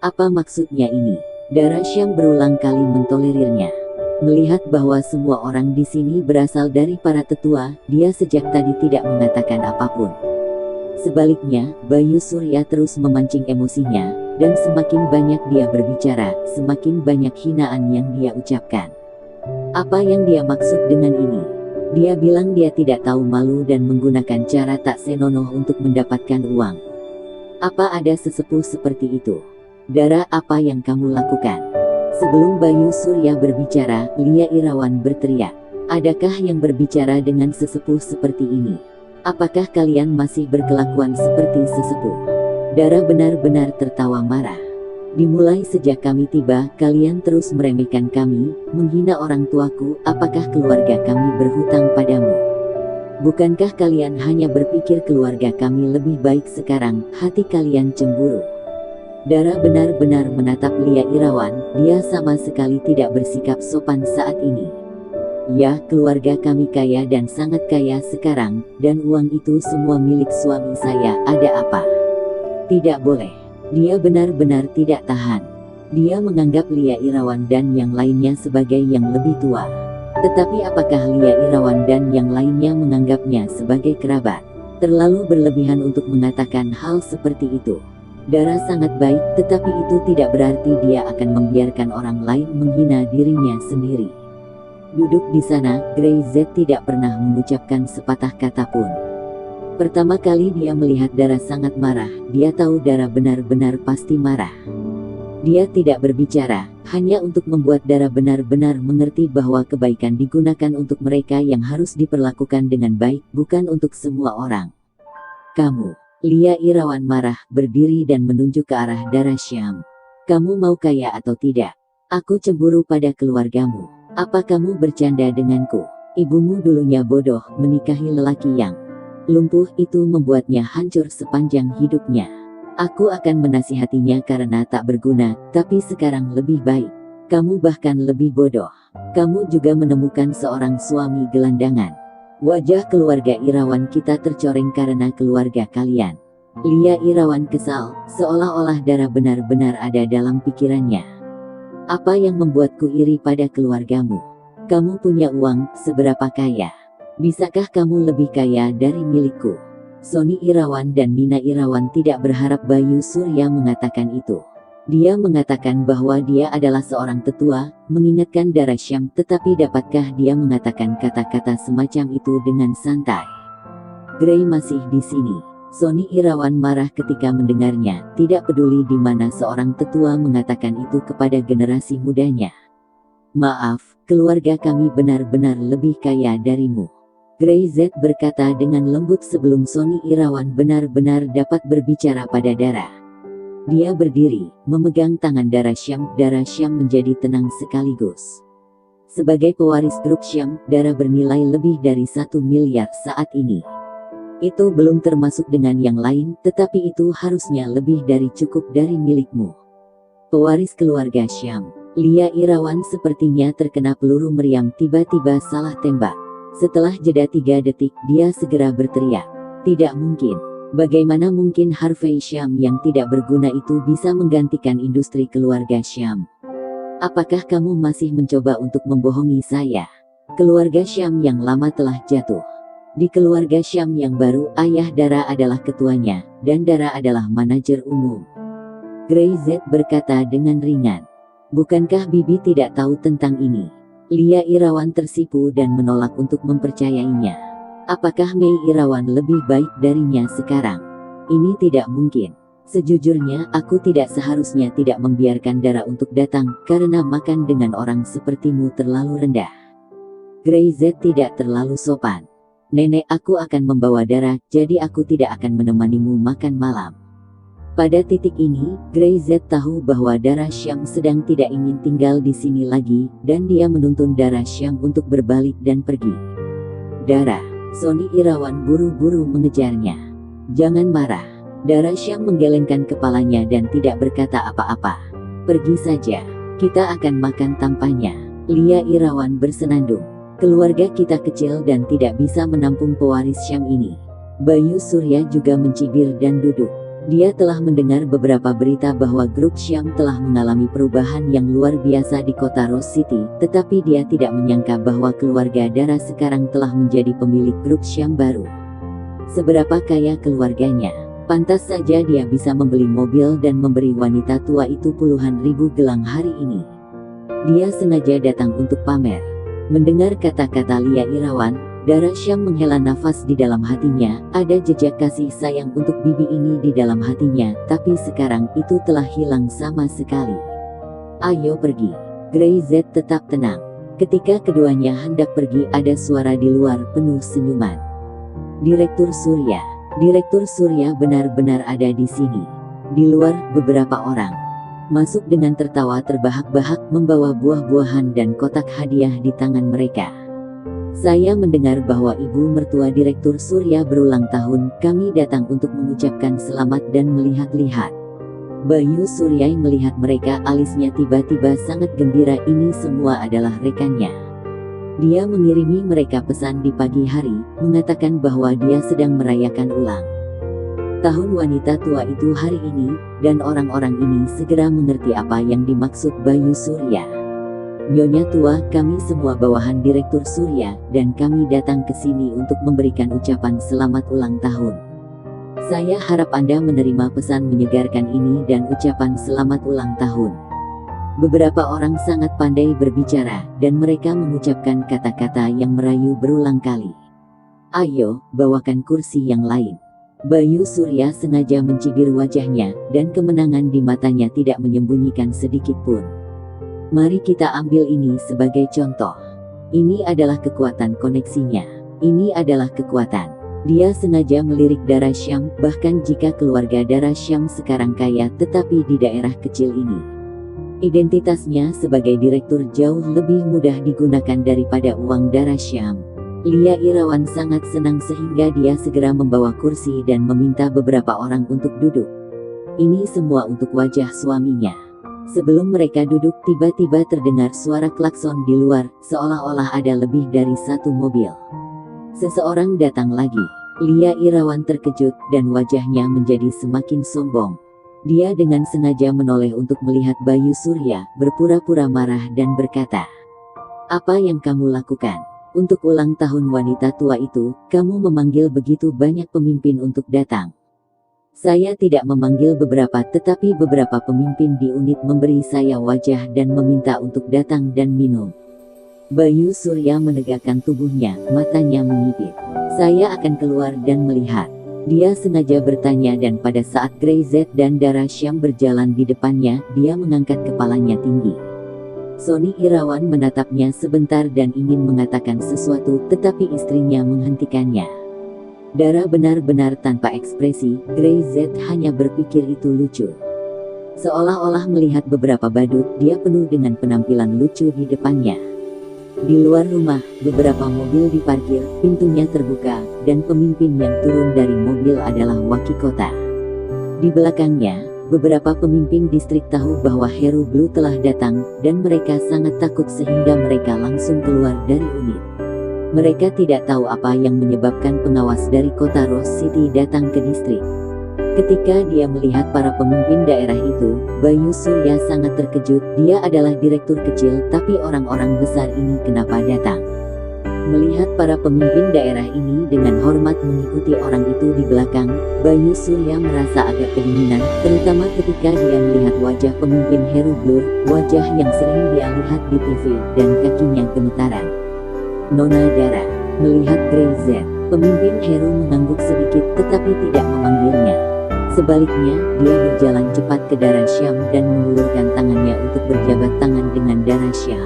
Apa maksudnya ini? Darah Syam berulang kali mentolerirnya. Melihat bahwa semua orang di sini berasal dari para tetua, dia sejak tadi tidak mengatakan apapun. Sebaliknya, Bayu Surya terus memancing emosinya, dan semakin banyak dia berbicara, semakin banyak hinaan yang dia ucapkan. Apa yang dia maksud dengan ini? Dia bilang dia tidak tahu malu dan menggunakan cara tak senonoh untuk mendapatkan uang. Apa ada sesepuh seperti itu? Dara, apa yang kamu lakukan? Sebelum Bayu Surya berbicara, Lia Irawan berteriak. Adakah yang berbicara dengan sesepuh seperti ini? Apakah kalian masih berkelakuan seperti sesepuh? Dara benar-benar tertawa marah. Dimulai sejak kami tiba, kalian terus meremehkan kami, menghina orang tuaku. Apakah keluarga kami berhutang padamu? Bukankah kalian hanya berpikir keluarga kami lebih baik sekarang? Hati kalian cemburu. Dara benar-benar menatap Lia Irawan, dia sama sekali tidak bersikap sopan saat ini. Ya, keluarga kami kaya dan sangat kaya sekarang, dan uang itu semua milik suami saya. Ada apa? Tidak boleh. Dia benar-benar tidak tahan. Dia menganggap Lia Irawan dan yang lainnya sebagai yang lebih tua. Tetapi apakah Lia Irawan dan yang lainnya menganggapnya sebagai kerabat? Terlalu berlebihan untuk mengatakan hal seperti itu. Dara sangat baik, tetapi itu tidak berarti dia akan membiarkan orang lain menghina dirinya sendiri. Duduk di sana, Grey Z tidak pernah mengucapkan sepatah kata pun. Pertama kali dia melihat Dara sangat marah, dia tahu Dara benar-benar pasti marah. Dia tidak berbicara, hanya untuk membuat Dara benar-benar mengerti bahwa kebaikan digunakan untuk mereka yang harus diperlakukan dengan baik, bukan untuk semua orang. Kamu, Lia Irawan marah, berdiri dan menunjuk ke arah Dara Syam. Kamu mau kaya atau tidak? Aku cemburu pada keluargamu. Apa kamu bercanda denganku? Ibumu dulunya bodoh, menikahi lelaki yang lumpuh, itu membuatnya hancur sepanjang hidupnya. Aku akan menasihatinya karena tak berguna, tapi sekarang lebih baik. Kamu bahkan lebih bodoh. Kamu juga menemukan seorang suami gelandangan. Wajah keluarga Irawan kita tercoreng karena keluarga kalian. Lia Irawan kesal, seolah-olah Dara benar-benar ada dalam pikirannya. Apa yang membuatku iri pada keluargamu? Kamu punya uang, seberapa kaya? Bisakah kamu lebih kaya dari milikku? Sony Irawan dan Nina Irawan tidak berharap Bayu Surya mengatakan itu. Dia mengatakan bahwa dia adalah seorang tetua, mengingatkan Dara Syam, tetapi dapatkah dia mengatakan kata-kata semacam itu dengan santai? Grey masih di sini. Sony Irawan marah ketika mendengarnya, tidak peduli di mana seorang tetua mengatakan itu kepada generasi mudanya. Maaf, keluarga kami benar-benar lebih kaya darimu. Grey Z berkata dengan lembut sebelum Sony Irawan benar-benar dapat berbicara pada Dara. Dia berdiri, memegang tangan Dara Syam. Dara Syam menjadi tenang sekaligus. Sebagai pewaris grup Syam, Dara bernilai lebih dari 1 miliar saat ini. Itu belum termasuk dengan yang lain, tetapi itu harusnya lebih dari cukup dari milikmu. Pewaris keluarga Syam, Lia Irawan sepertinya terkena peluru meriam, tiba-tiba salah tembak. Setelah jeda 3 detik, dia segera berteriak. Tidak mungkin. Bagaimana mungkin Harvey Syam yang tidak berguna itu bisa menggantikan industri keluarga Syam? Apakah kamu masih mencoba untuk membohongi saya? Keluarga Syam yang lama telah jatuh. Di keluarga Syam yang baru, ayah Dara adalah ketuanya, dan Dara adalah manajer umum. Grey Z berkata dengan ringan. Bukankah Bibi tidak tahu tentang ini? Lia Irawan tersipu dan menolak untuk mempercayainya. Apakah Mei Irawan lebih baik darinya sekarang? Ini tidak mungkin. Sejujurnya, aku tidak seharusnya tidak membiarkan Dara untuk datang, karena makan dengan orang sepertimu terlalu rendah. Grey Z tidak terlalu sopan. Nenek, aku akan membawa Dara, jadi aku tidak akan menemanimu makan malam. Pada titik ini, Grey Z tahu bahwa Dara Syam sedang tidak ingin tinggal di sini lagi, dan dia menuntun Dara Syam untuk berbalik dan pergi. Dara, Sony Irawan buru-buru mengejarnya. Jangan marah. Dara Syam menggelengkan kepalanya dan tidak berkata apa-apa. Pergi saja. Kita akan makan tanpanya. Lia Irawan bersenandung. Keluarga kita kecil dan tidak bisa menampung pewaris Syam ini. Bayu Surya juga mencibir dan duduk. Dia telah mendengar beberapa berita bahwa grup Syam telah mengalami perubahan yang luar biasa di kota Rose City, tetapi dia tidak menyangka bahwa keluarga Dara sekarang telah menjadi pemilik grup Syam baru. Seberapa kaya keluarganya. Pantas saja dia bisa membeli mobil dan memberi wanita tua itu puluhan ribu gelang hari ini. Dia sengaja datang untuk pamer. Mendengar kata-kata Lia Irawan, Dara Syam menghela nafas di dalam hatinya. Ada jejak kasih sayang untuk bibi ini di dalam hatinya, tapi sekarang itu telah hilang sama sekali. Ayo pergi. Grey Z tetap tenang. Ketika keduanya hendak pergi, ada suara di luar penuh senyuman. Direktur Surya. Direktur Surya benar-benar ada di sini. Di luar, beberapa orang masuk dengan tertawa terbahak-bahak membawa buah-buahan dan kotak hadiah di tangan mereka. Saya mendengar bahwa ibu mertua Direktur Surya berulang tahun. Kami datang untuk mengucapkan selamat dan melihat-lihat. Bayu Surya melihat mereka, alisnya tiba-tiba sangat gembira. Ini semua adalah rekannya. Dia mengirimi mereka pesan di pagi hari, mengatakan bahwa dia sedang merayakan ulang tahun wanita tua itu hari ini, dan orang-orang ini segera mengerti apa yang dimaksud Bayu Surya. Nyonya tua, kami semua bawahan Direktur Surya, dan kami datang ke sini untuk memberikan ucapan selamat ulang tahun. Saya harap Anda menerima pesan menyegarkan ini dan ucapan selamat ulang tahun. Beberapa orang sangat pandai berbicara, dan mereka mengucapkan kata-kata yang merayu berulang kali. Ayo, bawakan kursi yang lain. Bayu Surya sengaja mencibir wajahnya, dan kemenangan di matanya tidak menyembunyikan sedikit pun. Mari kita ambil ini sebagai contoh. Ini adalah kekuatan koneksinya. Ini adalah kekuatan. Dia sengaja melirik Dara Syam, bahkan jika keluarga Dara Syam sekarang kaya, tetapi di daerah kecil ini identitasnya sebagai direktur jauh lebih mudah digunakan daripada uang Dara Syam. Lia Irawan sangat senang sehingga dia segera membawa kursi dan meminta beberapa orang untuk duduk. Ini semua untuk wajah suaminya. Sebelum mereka duduk, tiba-tiba terdengar suara klakson di luar, seolah-olah ada lebih dari satu mobil. Seseorang datang lagi. Lia Irawan terkejut dan wajahnya menjadi semakin sombong. Dia dengan sengaja menoleh untuk melihat Bayu Surya, berpura-pura marah dan berkata, "Apa yang kamu lakukan? Untuk ulang tahun wanita tua itu, kamu memanggil begitu banyak pemimpin untuk datang. Saya tidak memanggil beberapa, tetapi beberapa pemimpin di unit memberi saya wajah dan meminta untuk datang dan minum." Bayu Surya menegakkan tubuhnya, matanya menyipit. "Saya akan keluar dan melihat." Dia sengaja bertanya, dan pada saat Grey Z dan Dara Syam berjalan di depannya, dia mengangkat kepalanya tinggi. Sony Irawan menatapnya sebentar dan ingin mengatakan sesuatu, tetapi istrinya menghentikannya. Dara benar-benar tanpa ekspresi. Grey Z hanya berpikir itu lucu. Seolah-olah melihat beberapa badut, dia penuh dengan penampilan lucu di depannya. Di luar rumah, beberapa mobil diparkir, pintunya terbuka, dan pemimpin yang turun dari mobil adalah waki kota. Di belakangnya, beberapa pemimpin distrik tahu bahwa Heru Blue telah datang, dan mereka sangat takut sehingga mereka langsung keluar dari unit. Mereka tidak tahu apa yang menyebabkan pengawas dari kota Rose City datang ke distrik. Ketika dia melihat para pemimpin daerah itu, Bayu Surya sangat terkejut. Dia adalah direktur kecil, tapi orang-orang besar ini kenapa datang? Melihat para pemimpin daerah ini dengan hormat mengikuti orang itu di belakang, Bayu Surya merasa agak kedinginan, terutama ketika dia melihat wajah pemimpin Heru Blur, wajah yang sering dia lihat di TV, dan kakinya gemetaran. Nona Dara melihat Grey Z, pemimpin Heru mengangguk sedikit tetapi tidak memanggilnya. Sebaliknya, dia berjalan cepat ke Dara Syam dan mengulurkan tangannya untuk berjabat tangan dengan Dara Syam.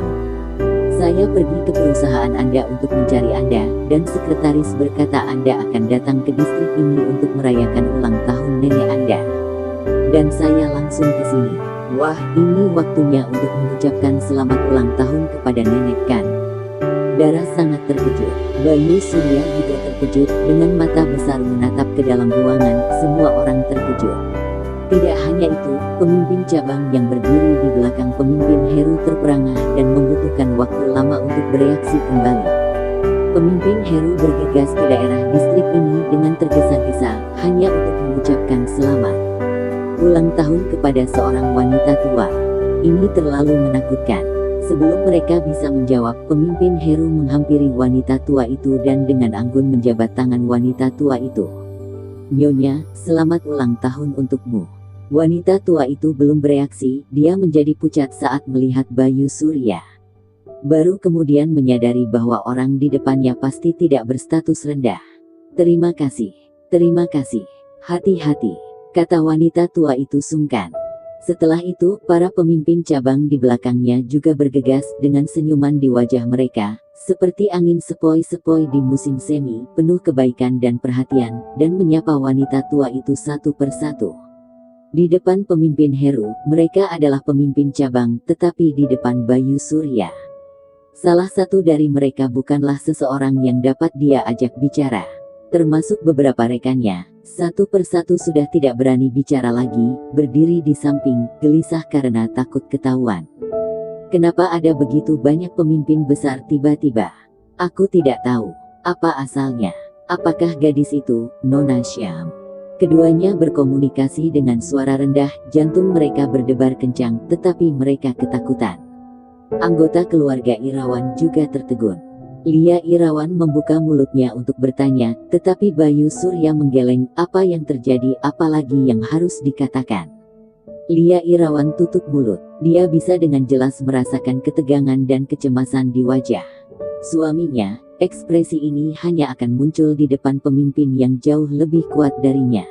"Saya pergi ke perusahaan Anda untuk mencari Anda, dan sekretaris berkata Anda akan datang ke distrik ini untuk merayakan ulang tahun nenek Anda. Dan saya langsung ke sini. Wah, ini waktunya untuk mengucapkan selamat ulang tahun kepada nenek kan?" Dara sangat terkejut. Bayu Surya juga terkejut, dengan mata besar menatap ke dalam ruangan. Semua orang terkejut. Tidak hanya itu, pemimpin cabang yang berdiri di belakang pemimpin Heru terperangah dan membutuhkan waktu lama untuk bereaksi kembali. Pemimpin Heru bergegas ke daerah distrik ini dengan tergesa-gesa, hanya untuk mengucapkan selamat. Ulang tahun kepada seorang wanita tua. Ini terlalu menakutkan. Sebelum mereka bisa menjawab, pemimpin Heru menghampiri wanita tua itu dan dengan anggun menjabat tangan wanita tua itu. "Nyonya, selamat ulang tahun untukmu." Wanita tua itu belum bereaksi, dia menjadi pucat saat melihat Bayu Surya. Baru kemudian menyadari bahwa orang di depannya pasti tidak berstatus rendah. Terima kasih, hati-hati," kata wanita tua itu sungkan. Setelah itu, para pemimpin cabang di belakangnya juga bergegas dengan senyuman di wajah mereka, seperti angin sepoi-sepoi di musim semi, penuh kebaikan dan perhatian, dan menyapa wanita tua itu satu persatu. Di depan pemimpin Heru, mereka adalah pemimpin cabang, tetapi di depan Bayu Surya, salah satu dari mereka bukanlah seseorang yang dapat dia ajak bicara. Termasuk beberapa rekannya, satu persatu sudah tidak berani bicara lagi, berdiri di samping, gelisah karena takut ketahuan. Kenapa ada begitu banyak pemimpin besar tiba-tiba? Aku tidak tahu. Apa asalnya? Apakah gadis itu, Nona Syam? Keduanya berkomunikasi dengan suara rendah, jantung mereka berdebar kencang, tetapi mereka ketakutan. Anggota keluarga Irawan juga tertegun. Lia Irawan membuka mulutnya untuk bertanya, tetapi Bayu Surya menggeleng, apa yang terjadi, apalagi yang harus dikatakan. Lia Irawan tutup mulut, dia bisa dengan jelas merasakan ketegangan dan kecemasan di wajah suaminya. Ekspresi ini hanya akan muncul di depan pemimpin yang jauh lebih kuat darinya.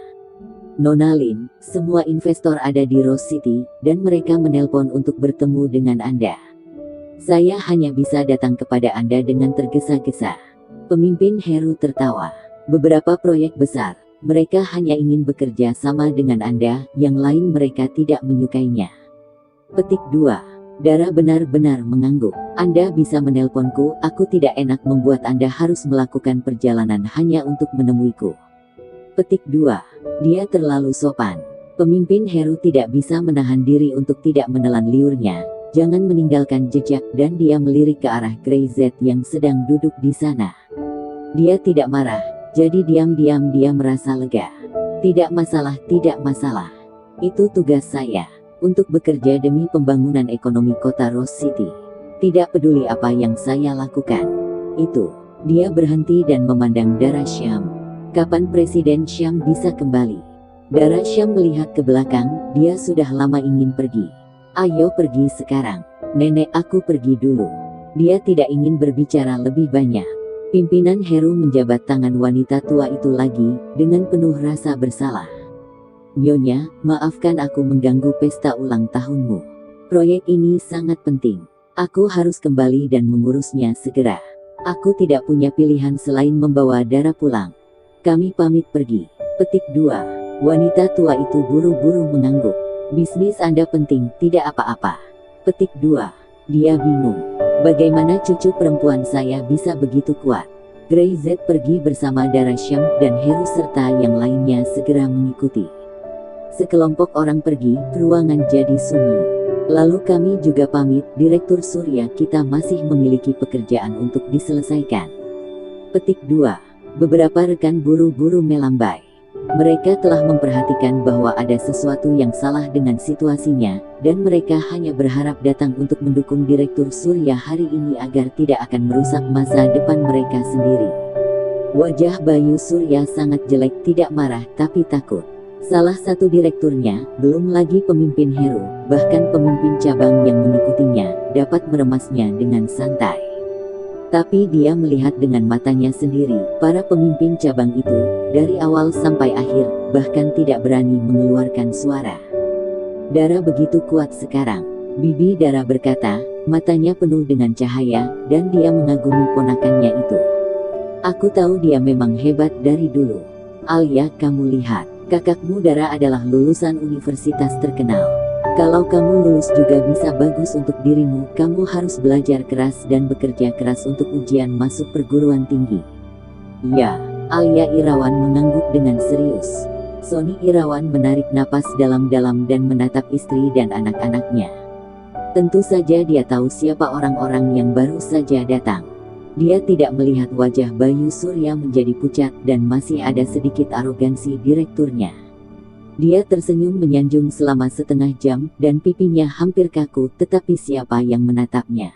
"Nona Lin, semua investor ada di Rose City, dan mereka menelpon untuk bertemu dengan Anda. Saya hanya bisa datang kepada Anda dengan tergesa-gesa." Pemimpin Heru tertawa. "Beberapa proyek besar, mereka hanya ingin bekerja sama dengan Anda, yang lain mereka tidak menyukainya." Petik 2. Dara benar-benar mengangguk. "Anda bisa menelponku, aku tidak enak membuat Anda harus melakukan perjalanan hanya untuk menemuiku." Petik 2. Dia terlalu sopan. Pemimpin Heru tidak bisa menahan diri untuk tidak menelan liurnya. Jangan meninggalkan jejak, dan dia melirik ke arah Grey Z yang sedang duduk di sana. Dia tidak marah, jadi diam-diam dia merasa lega. Tidak masalah. Itu tugas saya, untuk bekerja demi pembangunan ekonomi kota Rose City. Tidak peduli apa yang saya lakukan. Itu." Dia berhenti dan memandang Dara Syam. "Kapan Presiden Syam bisa kembali?" Dara Syam melihat ke belakang, dia sudah lama ingin pergi. "Ayo pergi sekarang. Nenek, aku pergi dulu." Dia tidak ingin berbicara lebih banyak. Pimpinan Heru menjabat tangan wanita tua itu lagi, dengan penuh rasa bersalah. "Nyonya, maafkan aku mengganggu pesta ulang tahunmu. Proyek ini sangat penting. Aku harus kembali dan mengurusnya segera. Aku tidak punya pilihan selain membawa Dara pulang. Kami pamit pergi." Petik 2. Wanita tua itu buru-buru mengangguk. "Bisnis Anda penting, tidak apa-apa." Petik 2. Dia bingung. Bagaimana cucu perempuan saya bisa begitu kuat? Grey Z pergi bersama Dara Syam dan Heru serta yang lainnya segera mengikuti. Sekelompok orang pergi, ruangan jadi sunyi. "Lalu kami juga pamit, Direktur Surya, kita masih memiliki pekerjaan untuk diselesaikan." Petik 2. Beberapa rekan buru-buru melambai. Mereka telah memperhatikan bahwa ada sesuatu yang salah dengan situasinya, dan mereka hanya berharap datang untuk mendukung Direktur Surya hari ini agar tidak akan merusak masa depan mereka sendiri. Wajah Bayu Surya sangat jelek, tidak marah tapi takut. Salah satu direkturnya, belum lagi pemimpin Heru, bahkan pemimpin cabang yang mengikutinya, dapat meremasnya dengan santai. Tapi dia melihat dengan matanya sendiri, para pemimpin cabang itu, dari awal sampai akhir, bahkan tidak berani mengeluarkan suara. "Dara begitu kuat sekarang," Bibi Dara berkata, matanya penuh dengan cahaya, dan dia mengagumi ponakannya itu. "Aku tahu dia memang hebat dari dulu. Alia, kamu lihat, kakakmu Dara adalah lulusan universitas terkenal. Kalau kamu lulus juga bisa bagus untuk dirimu, kamu harus belajar keras dan bekerja keras untuk ujian masuk perguruan tinggi." "Ya." Alia Irawan mengangguk dengan serius. Sony Irawan menarik napas dalam-dalam dan menatap istri dan anak-anaknya. Tentu saja dia tahu siapa orang-orang yang baru saja datang. Dia tidak melihat wajah Bayu Surya menjadi pucat dan masih ada sedikit arogansi direkturnya. Dia tersenyum menyanjung selama setengah jam, dan pipinya hampir kaku, tetapi siapa yang menatapnya?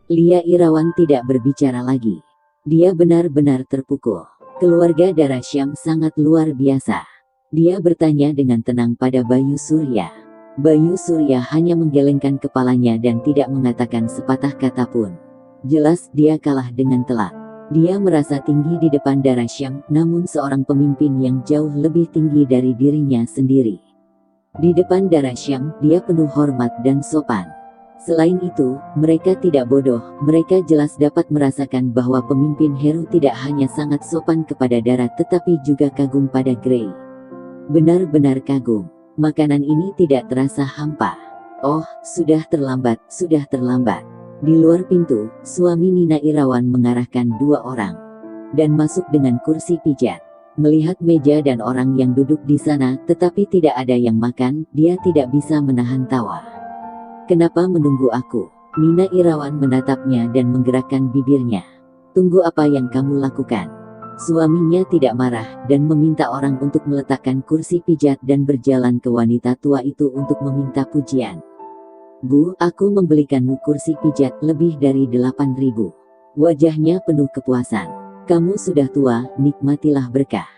Lia Irawan tidak berbicara lagi. Dia benar-benar terpukul. Keluarga Darasyam sangat luar biasa. Dia bertanya dengan tenang pada Bayu Surya. Bayu Surya hanya menggelengkan kepalanya dan tidak mengatakan sepatah kata pun. Jelas dia kalah dengan telak. Dia merasa tinggi di depan Darasyam, namun seorang pemimpin yang jauh lebih tinggi dari dirinya sendiri. Di depan Darasyam, dia penuh hormat dan sopan. Selain itu, mereka tidak bodoh, mereka jelas dapat merasakan bahwa pemimpin Heru tidak hanya sangat sopan kepada Dara tetapi juga kagum pada Grey. Benar-benar kagum. Makanan ini tidak terasa hampa. Oh, sudah terlambat, sudah terlambat. Di luar pintu, suami Nina Irawan mengarahkan 2 orang dan masuk dengan kursi pijat. Melihat meja dan orang yang duduk di sana, tetapi tidak ada yang makan, dia tidak bisa menahan tawa. Kenapa menunggu aku? Nina Irawan menatapnya dan menggerakkan bibirnya. Tunggu apa yang kamu lakukan? Suaminya tidak marah, dan meminta orang untuk meletakkan kursi pijat dan berjalan ke wanita tua itu untuk meminta pujian. Bu, aku membelikanmu kursi pijat lebih dari 8.000. Wajahnya penuh kepuasan. Kamu sudah tua, nikmatilah berkah.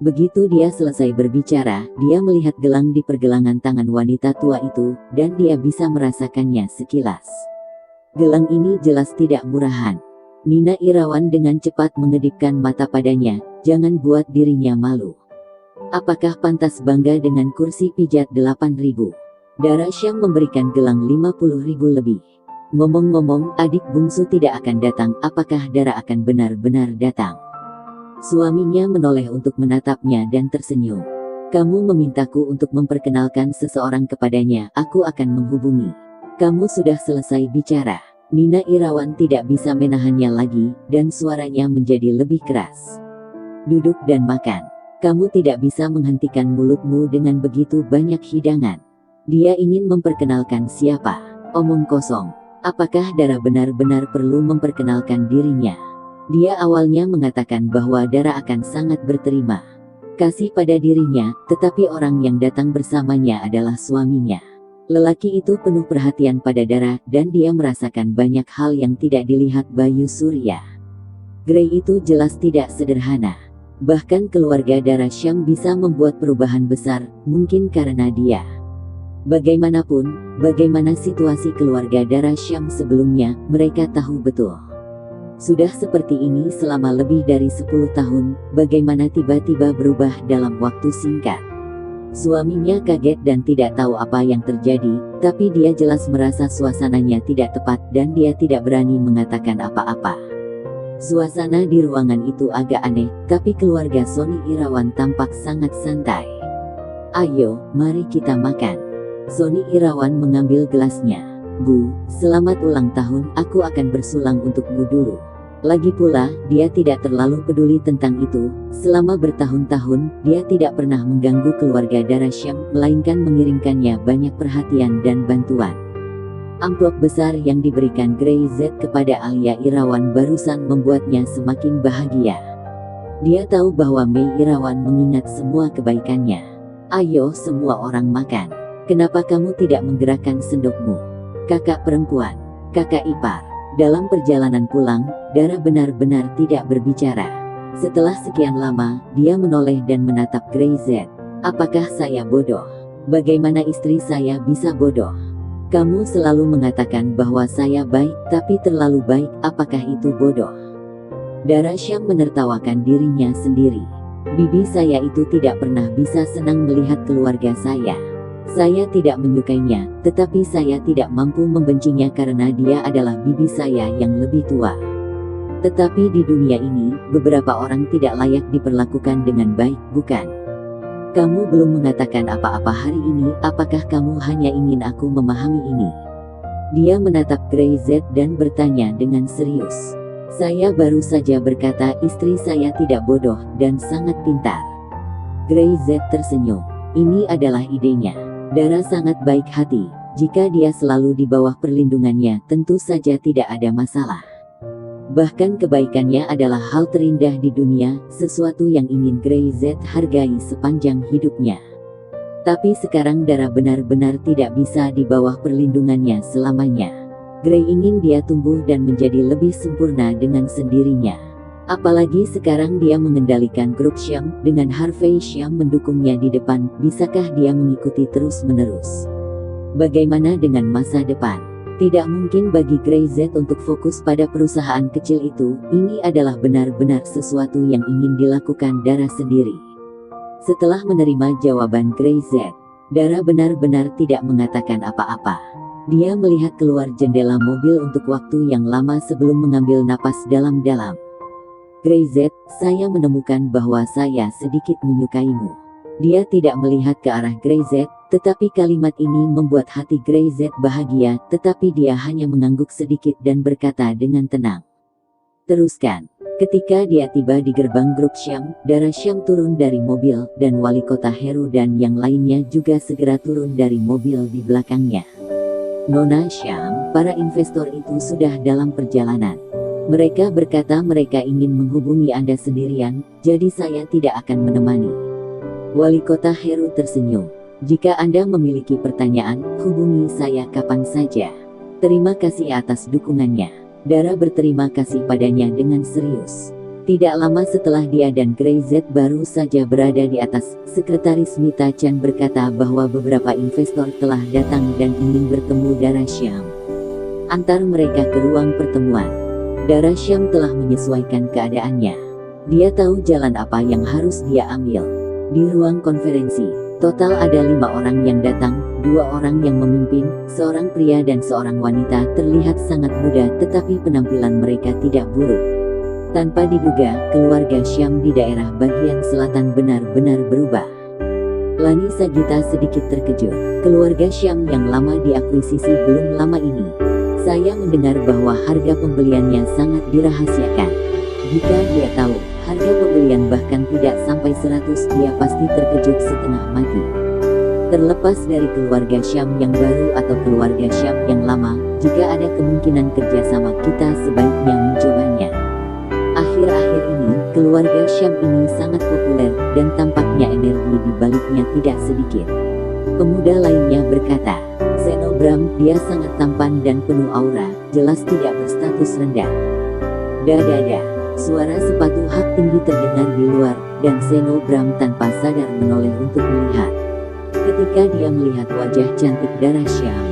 Begitu dia selesai berbicara, dia melihat gelang di pergelangan tangan wanita tua itu, dan dia bisa merasakannya sekilas. Gelang ini jelas tidak murahan. Nina Irawan dengan cepat mengedipkan mata padanya, jangan buat dirinya malu. Apakah pantas bangga dengan kursi pijat 8.000? Darasyam memberikan gelang 50.000 lebih. Ngomong-ngomong, adik bungsu tidak akan datang, apakah Dara akan benar-benar datang? Suaminya menoleh untuk menatapnya dan tersenyum. Kamu memintaku untuk memperkenalkan seseorang kepadanya, aku akan menghubungi. Kamu sudah selesai bicara. Nina Irawan tidak bisa menahannya lagi, dan suaranya menjadi lebih keras. Duduk dan makan. Kamu tidak bisa menghentikan mulutmu dengan begitu banyak hidangan. Dia ingin memperkenalkan siapa? Omong kosong. Apakah Dara benar-benar perlu memperkenalkan dirinya? Dia awalnya mengatakan bahwa Dara akan sangat berterima kasih pada dirinya, tetapi orang yang datang bersamanya adalah suaminya. Lelaki itu penuh perhatian pada Dara, dan dia merasakan banyak hal yang tidak dilihat Bayu Surya. Grey itu jelas tidak sederhana. Bahkan keluarga Darasyam bisa membuat perubahan besar, mungkin karena dia. Bagaimanapun, bagaimana situasi keluarga Darasyam sebelumnya, mereka tahu betul. Sudah seperti ini selama lebih dari 10 tahun, bagaimana tiba-tiba berubah dalam waktu singkat. Suaminya kaget dan tidak tahu apa yang terjadi, tapi dia jelas merasa suasananya tidak tepat dan dia tidak berani mengatakan apa-apa. Suasana di ruangan itu agak aneh, tapi keluarga Sony Irawan tampak sangat santai. Ayo, mari kita makan. Sony Irawan mengambil gelasnya. Bu, selamat ulang tahun, aku akan bersulang untukmu dulu. Lagi pula, dia tidak terlalu peduli tentang itu. Selama bertahun-tahun, dia tidak pernah mengganggu keluarga Darasyam, melainkan mengirimkannya banyak perhatian dan bantuan. Amplop besar yang diberikan Grey Z kepada Alia Irawan barusan membuatnya semakin bahagia. Dia tahu bahwa Mei Irawan mengingat semua kebaikannya. Ayo semua orang makan. Kenapa kamu tidak menggerakkan sendokmu? Kakak perempuan, kakak ipar. Dalam perjalanan pulang, Dara benar-benar tidak berbicara. Setelah sekian lama, dia menoleh dan menatap Grey Z. Apakah saya bodoh? Bagaimana istri saya bisa bodoh? Kamu selalu mengatakan bahwa saya baik, tapi terlalu baik, apakah itu bodoh? Darasyam menertawakan dirinya sendiri. Bibi saya itu tidak pernah bisa senang melihat keluarga saya. Saya tidak menyukainya, tetapi saya tidak mampu membencinya karena dia adalah bibi saya yang lebih tua. Tetapi di dunia ini, beberapa orang tidak layak diperlakukan dengan baik, bukan? Kamu belum mengatakan apa-apa hari ini, apakah kamu hanya ingin aku memahami ini? Dia menatap Grey Z dan bertanya dengan serius. Saya baru saja berkata istri saya tidak bodoh dan sangat pintar. Grey Z tersenyum. Ini adalah idenya. Dara sangat baik hati. Jika dia selalu di bawah perlindungannya, tentu saja tidak ada masalah. Bahkan kebaikannya adalah hal terindah di dunia, sesuatu yang ingin Grey Z hargai sepanjang hidupnya. Tapi sekarang Dara benar-benar tidak bisa di bawah perlindungannya selamanya. Gray ingin dia tumbuh dan menjadi lebih sempurna dengan sendirinya. Apalagi sekarang dia mengendalikan grup Syam, dengan Harvey Syam mendukungnya di depan, bisakah dia mengikuti terus-menerus? Bagaimana dengan masa depan? Tidak mungkin bagi Gray Z untuk fokus pada perusahaan kecil itu, ini adalah benar-benar sesuatu yang ingin dilakukan Dara sendiri. Setelah menerima jawaban Gray Z, Dara benar-benar tidak mengatakan apa-apa. Dia melihat keluar jendela mobil untuk waktu yang lama sebelum mengambil napas dalam-dalam. Gray Z, saya menemukan bahwa saya sedikit menyukaimu. Dia tidak melihat ke arah Gray Z, tetapi kalimat ini membuat hati Gray Z bahagia, tetapi dia hanya mengangguk sedikit dan berkata dengan tenang. Teruskan. Ketika dia tiba di gerbang grup Syam, Dara Syam turun dari mobil, dan wali kota Heru dan yang lainnya juga segera turun dari mobil di belakangnya. Nona Syam, para investor itu sudah dalam perjalanan. Mereka berkata mereka ingin menghubungi Anda sendirian, jadi saya tidak akan menemani. Wali kota Heru tersenyum. Jika Anda memiliki pertanyaan, hubungi saya kapan saja. Terima kasih atas dukungannya. Dara berterima kasih padanya dengan serius. Tidak lama setelah dia dan Gray Z baru saja berada di atas, Sekretaris Mita Chan berkata bahwa beberapa investor telah datang dan ingin bertemu Dara Syam. Antar mereka ke ruang pertemuan. Dara Syam telah menyesuaikan keadaannya. Dia tahu jalan apa yang harus dia ambil. Di ruang konferensi, total ada 5 orang yang datang, 2 orang yang memimpin, seorang pria dan seorang wanita terlihat sangat muda tetapi penampilan mereka tidak buruk. Tanpa diduga, keluarga Syam di daerah bagian selatan benar-benar berubah. Lani Sagita sedikit terkejut. Keluarga Syam yang lama diakuisisi belum lama ini. Saya mendengar bahwa harga pembeliannya sangat dirahasiakan. Jika dia tahu, harga pembelian bahkan tidak sampai 100, dia pasti terkejut setengah mati. Terlepas dari keluarga Syam yang baru atau keluarga Syam yang lama, jika ada kemungkinan kerjasama kita sebaiknya mencobanya. Akhir-akhir ini, keluarga Syam ini sangat populer, dan tampaknya energi di baliknya tidak sedikit. Pemuda lainnya berkata, Seno Bram, dia sangat tampan dan penuh aura, jelas tidak berstatus rendah. Dadada, suara sepatu hak tinggi terdengar di luar, dan Seno Bram tanpa sadar menoleh untuk melihat. Ketika dia melihat wajah cantik Dara Syam,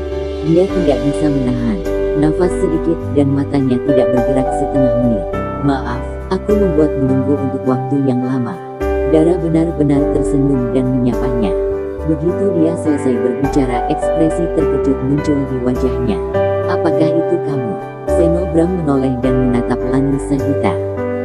dia tidak bisa menahan nafas sedikit dan matanya tidak bergerak setengah menit. Maaf, aku membuat menunggu untuk waktu yang lama. Dara benar-benar tersenyum dan menyapanya. Begitu dia selesai berbicara, ekspresi terkejut muncul di wajahnya. Apakah itu kamu? Seno Bram menoleh dan menatap Lani Sagita.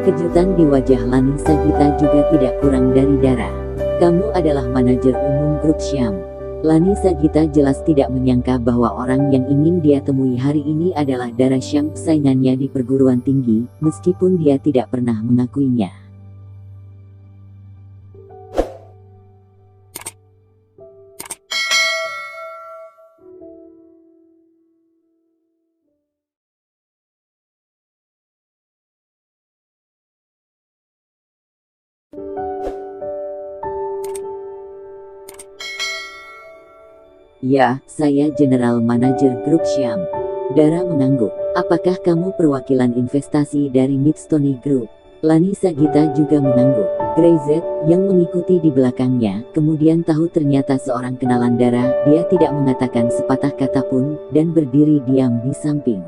Kejutan di wajah Lani Sagita juga tidak kurang dari Dara. Kamu adalah manajer umum grup Syam. Lani Sagita jelas tidak menyangka bahwa orang yang ingin dia temui hari ini adalah Dara Syam, saingannya di perguruan tinggi, meskipun dia tidak pernah mengakuinya. Ya, saya General Manager Grup Syam. Dara mengangguk. Apakah kamu perwakilan investasi dari Midstone Group? Lani Sagita juga mengangguk. Gray Z, yang mengikuti di belakangnya, kemudian tahu ternyata seorang kenalan Dara. Dia tidak mengatakan sepatah kata pun, dan berdiri diam di samping.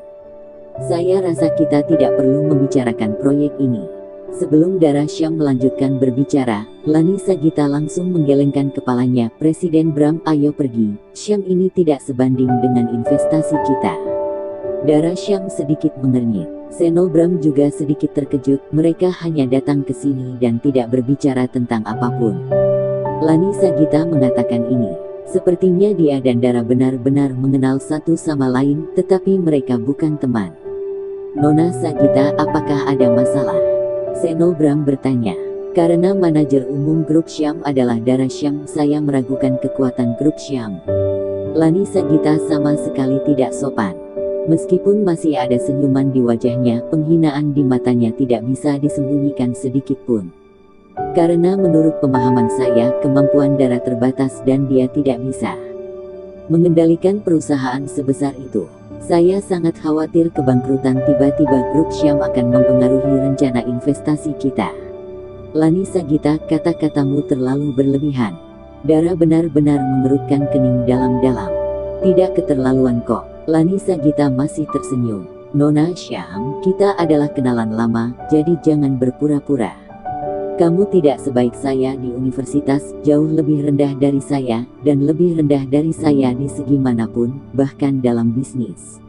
Saya rasa kita tidak perlu membicarakan proyek ini. Sebelum Dara Syam melanjutkan berbicara, Lani Sagita langsung menggelengkan kepalanya. Presiden Bram, ayo pergi. Syam ini tidak sebanding dengan investasi kita. Dara Syam sedikit mengernyit. Seno Bram juga sedikit terkejut. Mereka hanya datang ke sini dan tidak berbicara tentang apapun. Lani Sagita mengatakan ini. Sepertinya dia dan Dara benar-benar mengenal satu sama lain, tetapi mereka bukan teman. Nona Sagita, apakah ada masalah? Seno Bram bertanya. Karena manajer umum grup Syam adalah Dara Syam, saya meragukan kekuatan grup Syam. Lani Sagita sama sekali tidak sopan. Meskipun masih ada senyuman di wajahnya, penghinaan di matanya tidak bisa disembunyikan sedikit pun. Karena menurut pemahaman saya, kemampuan Dara terbatas dan dia tidak bisa mengendalikan perusahaan sebesar itu. Saya sangat khawatir kebangkrutan tiba-tiba grup Syam akan mempengaruhi rencana investasi kita. Lani Sagita, kata-katamu terlalu berlebihan. Dara benar-benar mengerutkan kening dalam-dalam. Tidak keterlaluan kok. Lani Sagita masih tersenyum. Nona Syam, kita adalah kenalan lama, jadi jangan berpura-pura. Kamu tidak sebaik saya di universitas, jauh lebih rendah dari saya, dan lebih rendah dari saya di segi manapun, bahkan dalam bisnis.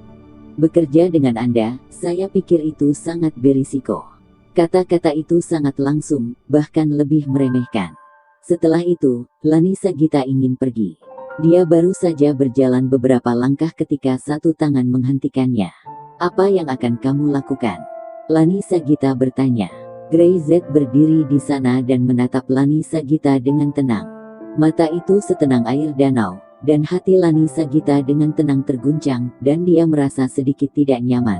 Bekerja dengan Anda, saya pikir itu sangat berisiko. Kata-kata itu sangat langsung, bahkan lebih meremehkan. Setelah itu, Lani Sagita ingin pergi. Dia baru saja berjalan beberapa langkah ketika satu tangan menghentikannya. Apa yang akan kamu lakukan? Lani Sagita bertanya. Gray Z berdiri di sana dan menatap Lani Sagita dengan tenang. Mata itu setenang air danau, dan hati Lani Sagita dengan tenang terguncang, dan dia merasa sedikit tidak nyaman.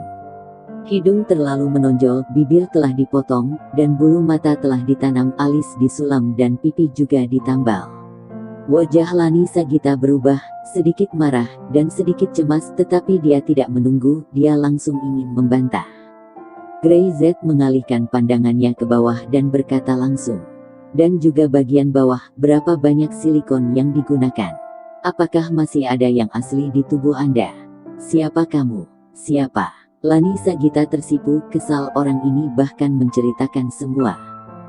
Hidung terlalu menonjol, bibir telah dipotong, dan bulu mata telah ditanam, alis disulam dan pipi juga ditambal. Wajah Lani Sagita berubah, sedikit marah, dan sedikit cemas, tetapi dia tidak menunggu, dia langsung ingin membantah. Gray Z mengalihkan pandangannya ke bawah dan berkata langsung. Dan juga bagian bawah, berapa banyak silikon yang digunakan? Apakah masih ada yang asli di tubuh Anda? Siapa kamu? Siapa? Lani Sagita tersipu, kesal orang ini bahkan menceritakan semua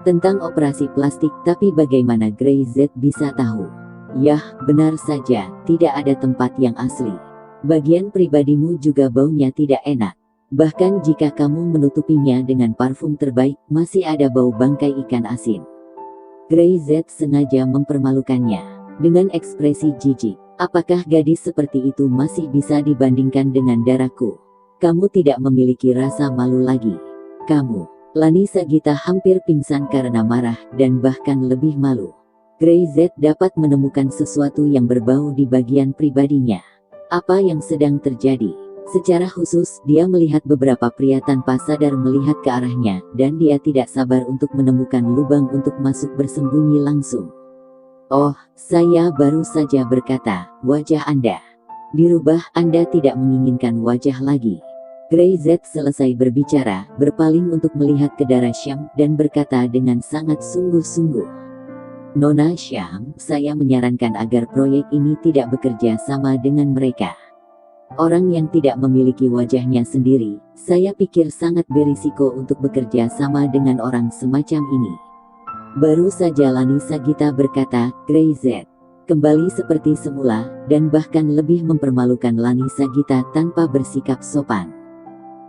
tentang operasi plastik, tapi bagaimana Gray Z bisa tahu? Yah, benar saja, tidak ada tempat yang asli. Bagian pribadimu juga baunya tidak enak. Bahkan jika kamu menutupinya dengan parfum terbaik, masih ada bau bangkai ikan asin. Gray Z sengaja mempermalukannya dengan ekspresi jijik. Apakah gadis seperti itu masih bisa dibandingkan dengan Daraku? Kamu tidak memiliki rasa malu lagi. Kamu. Lani Sagita hampir pingsan karena marah dan bahkan lebih malu. Gray Z dapat menemukan sesuatu yang berbau di bagian pribadinya. Apa yang sedang terjadi? Secara khusus, dia melihat beberapa pria tanpa sadar melihat ke arahnya, dan dia tidak sabar untuk menemukan lubang untuk masuk bersembunyi langsung. Oh, saya baru saja berkata, wajah Anda dirubah, Anda tidak menginginkan wajah lagi. Gray Z selesai berbicara, berpaling untuk melihat ke Dara Syam, dan berkata dengan sangat sungguh-sungguh. Nona Syam, saya menyarankan agar proyek ini tidak bekerja sama dengan mereka. Orang yang tidak memiliki wajahnya sendiri, saya pikir sangat berisiko untuk bekerja sama dengan orang semacam ini. Baru saja Lani Sagita berkata, Gray Z kembali seperti semula, dan bahkan lebih mempermalukan Lani Sagita tanpa bersikap sopan.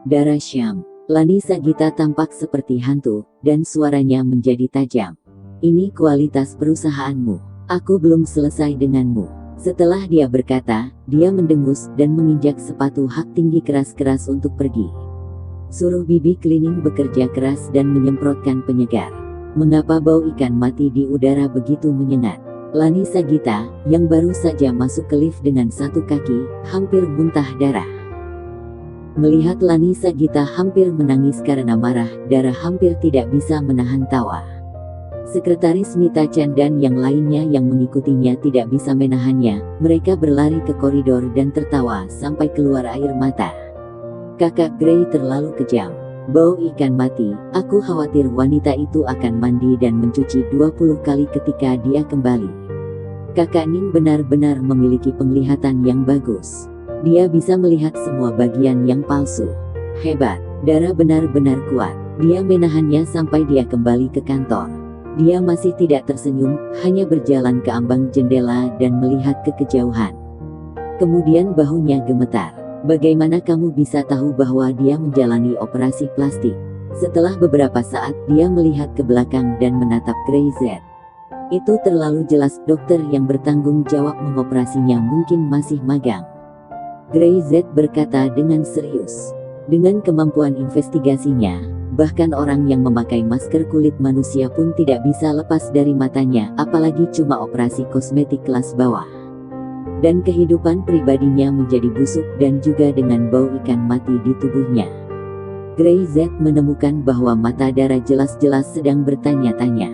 Dara Syam, Lani Sagita tampak seperti hantu, dan suaranya menjadi tajam. Ini kualitas perusahaanmu. Aku belum selesai denganmu. Setelah dia berkata, dia mendengus dan menginjak sepatu hak tinggi keras-keras untuk pergi. Suruh bibi cleaning bekerja keras dan menyemprotkan penyegar. Mengapa bau ikan mati di udara begitu menyengat? Lani Sagita, yang baru saja masuk ke lift dengan satu kaki, hampir muntah darah. Melihat Lani Sagita hampir menangis karena marah, Dara hampir tidak bisa menahan tawa. Sekretaris Mita Chan dan yang lainnya yang mengikutinya tidak bisa menahannya, mereka berlari ke koridor dan tertawa sampai keluar air mata. Kakak Gray terlalu kejam. Bau ikan mati, aku khawatir wanita itu akan mandi dan mencuci 20 kali ketika dia kembali. Kakak Ning benar-benar memiliki penglihatan yang bagus. Dia bisa melihat semua bagian yang palsu. Hebat, Dara benar-benar kuat. Dia menahannya sampai dia kembali ke kantor. Dia masih tidak tersenyum, hanya berjalan ke ambang jendela dan melihat ke kejauhan. Kemudian bahunya gemetar. Bagaimana kamu bisa tahu bahwa dia menjalani operasi plastik? Setelah beberapa saat, dia melihat ke belakang dan menatap Gray Z. Itu terlalu jelas, dokter yang bertanggung jawab mengoperasinya mungkin masih magang. Gray Z berkata dengan serius. Dengan kemampuan investigasinya, bahkan orang yang memakai masker kulit manusia pun tidak bisa lepas dari matanya, apalagi cuma operasi kosmetik kelas bawah. Dan kehidupan pribadinya menjadi busuk dan juga dengan bau ikan mati di tubuhnya. Gray Z menemukan bahwa mata Dara jelas-jelas sedang bertanya-tanya.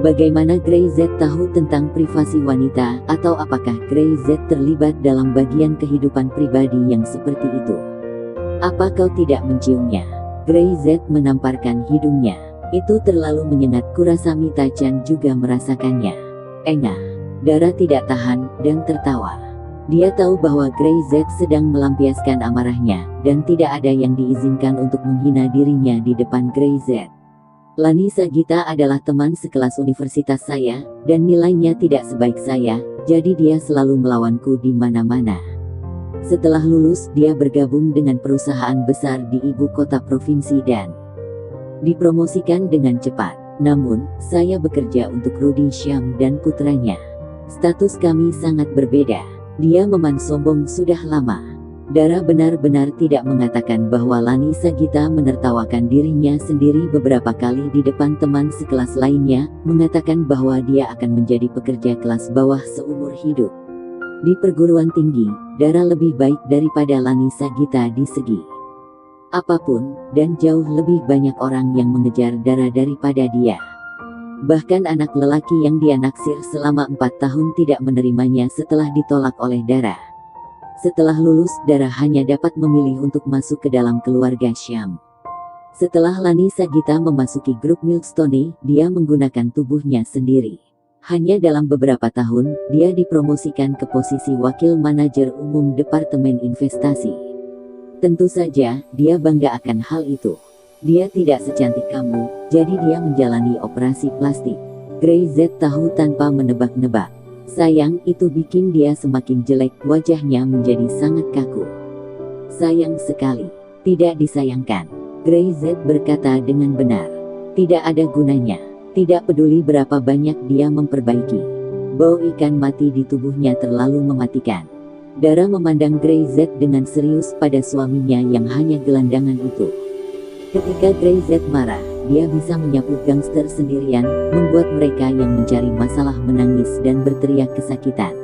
Bagaimana Grey Z tahu tentang privasi wanita, atau apakah Grey Z terlibat dalam bagian kehidupan pribadi yang seperti itu? Apa kau tidak menciumnya? Grey Z menamparkan hidungnya. Itu terlalu menyengat, kurasa Mita-chan juga merasakannya. Engah. Dara tidak tahan, dan tertawa. Dia tahu bahwa Grey Z sedang melampiaskan amarahnya, dan tidak ada yang diizinkan untuk menghina dirinya di depan Grey Z. Lani Sagita adalah teman sekelas universitas saya, dan nilainya tidak sebaik saya, jadi dia selalu melawanku di mana-mana. Setelah lulus, dia bergabung dengan perusahaan besar di ibu kota provinsi dan dipromosikan dengan cepat. Namun, saya bekerja untuk Rudy Syam dan putranya. Status kami sangat berbeda. Dia memang sombong sudah lama. Dara benar-benar tidak mengatakan bahwa Lani Sagita menertawakan dirinya sendiri beberapa kali di depan teman sekelas lainnya, mengatakan bahwa dia akan menjadi pekerja kelas bawah seumur hidup. Di perguruan tinggi, Dara lebih baik daripada Lani Sagita di segi apapun, dan jauh lebih banyak orang yang mengejar Dara daripada dia. Bahkan anak lelaki yang dia naksir selama 4 tahun tidak menerimanya setelah ditolak oleh Dara. Setelah lulus, Dara hanya dapat memilih untuk masuk ke dalam keluarga Syam. Setelah Lani Sagita memasuki grup Milestone, dia menggunakan tubuhnya sendiri. Hanya dalam beberapa tahun, dia dipromosikan ke posisi wakil manajer umum Departemen Investasi. Tentu saja, dia bangga akan hal itu. Dia tidak secantik kamu, jadi dia menjalani operasi plastik. Grey Z tahu tanpa menebak-nebak. Sayang, itu bikin dia semakin jelek, wajahnya menjadi sangat kaku. Sayang sekali. Tidak disayangkan. Grey Z berkata dengan benar. Tidak ada gunanya. Tidak peduli berapa banyak dia memperbaiki. Bau ikan mati di tubuhnya terlalu mematikan. Dara memandang Grey Z dengan serius pada suaminya yang hanya gelandangan itu. Ketika Grey Z marah, dia bisa menyapu gangster sendirian, membuat mereka yang mencari masalah menangis dan berteriak kesakitan.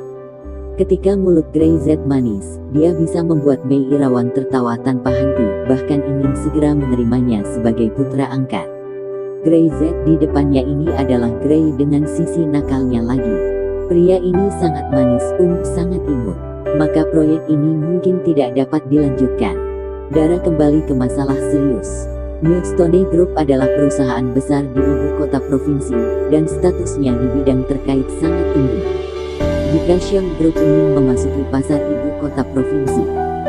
Ketika mulut Grey Z manis, dia bisa membuat Mei Irawan tertawa tanpa henti, bahkan ingin segera menerimanya sebagai putra angkat. Grey Z di depannya ini adalah Grey dengan sisi nakalnya lagi. Pria ini sangat manis, sangat imut. Maka proyek ini mungkin tidak dapat dilanjutkan. Dara kembali ke masalah serius. Milestone Group adalah perusahaan besar di ibu kota provinsi, dan statusnya di bidang terkait sangat tinggi. Jika Syam Group ingin memasuki pasar ibu kota provinsi,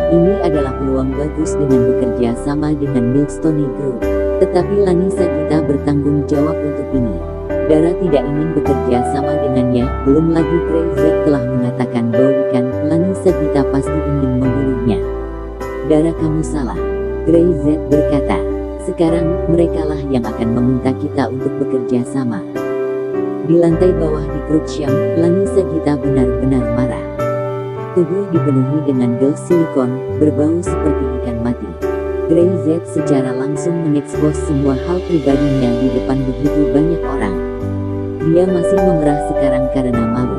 ini adalah peluang bagus dengan bekerja sama dengan Milestone Group. Tetapi Lani Sagita bertanggung jawab untuk ini. Dara tidak ingin bekerja sama dengannya, belum lagi Grey Z telah mengatakan bau ikan, Lani Sagita pasti ingin membunuhnya. Dara, kamu salah. Grey Z berkata. Sekarang, merekalah yang akan meminta kita untuk bekerja sama. Di lantai bawah di grup Syam, Lani Sagita benar-benar marah. Tubuh dipenuhi dengan gel silikon, berbau seperti ikan mati. Grey Z secara langsung mengekspos semua hal pribadinya di depan begitu banyak orang. Dia masih memerah sekarang karena malu.